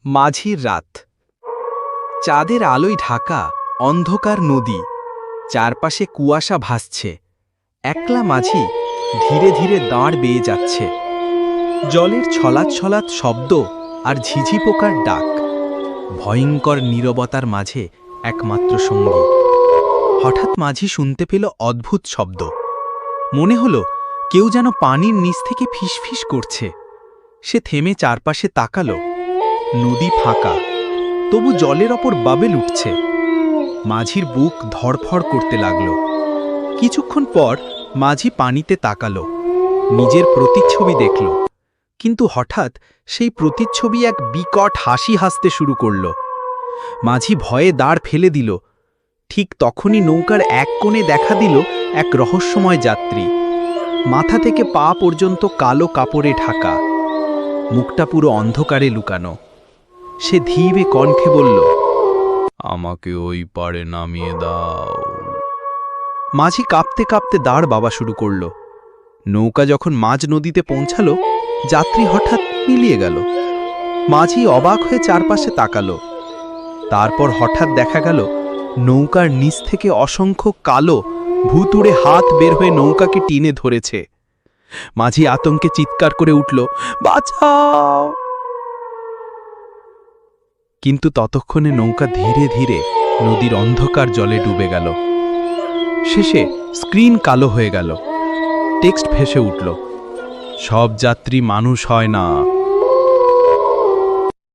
মাঝির রাত। চাঁদের আলোয় ঢাকা অন্ধকার নদী, চারপাশে কুয়াশা ভাসছে। একলা মাঝি ধীরে ধীরে দাঁড় বেয়ে যাচ্ছে। জলের ছলাৎ ছলাৎ শব্দ আর ঝিঝি পোকার ডাক, ভয়ঙ্কর নীরবতার মাঝে একমাত্র সঙ্গী। হঠাৎ মাঝি শুনতে পেল অদ্ভুত শব্দ। মনে হলো কেউ যেন পানির নিচ থেকে ফিসফিস করছে। সে থেমে চারপাশে তাকালো। নদী ফাঁকা, তবু জলের ওপর বাবেল উঠছে। মাঝির বুক ধড়ফড় করতে লাগল। কিছুক্ষণ পর মাঝি পানিতে তাকালো, নিজের প্রতিচ্ছবি দেখল। কিন্তু হঠাৎ সেই প্রতিচ্ছবি এক বিকট হাসি হাসতে শুরু করল। মাঝি ভয়ে দাঁড় ফেলে দিল। ঠিক তখনই নৌকার এক কোণে দেখা দিল এক রহস্যময় যাত্রী, মাথা থেকে পা পর্যন্ত কালো কাপড়ে ঢাকা, মুখটা পুরো অন্ধকারে লুকানো। সে ধীরে কণ্ঠে বলল, আমাকে ওই পারে নামিয়ে দাও। মাঝি কাঁপতে কাঁপতে দাঁড় বাবা শুরু করল। নৌকা যখন মাঝ নদীতে পৌঁছালো, যাত্রী হঠাৎ মিলিয়ে গেল। মাঝি অবাক হয়ে চারপাশে তাকালো। তারপর হঠাৎ দেখা গেল নৌকার নিচ থেকে অসংখ্য কালো ভুতুড়ে হাত বের হয়ে নৌকাকে টিনে ধরেছে। মাঝি আতঙ্কে চিৎকার করে উঠল, বাঁচাও! কিন্তু ততক্ষণে নৌকা ধীরে ধীরে নদীর অন্ধকার জলে ডুবে গেল। শেষে স্ক্রিন কালো হয়ে গেল। টেক্সট ভেসে উঠল, সব যাত্রী মানুষ হয় না।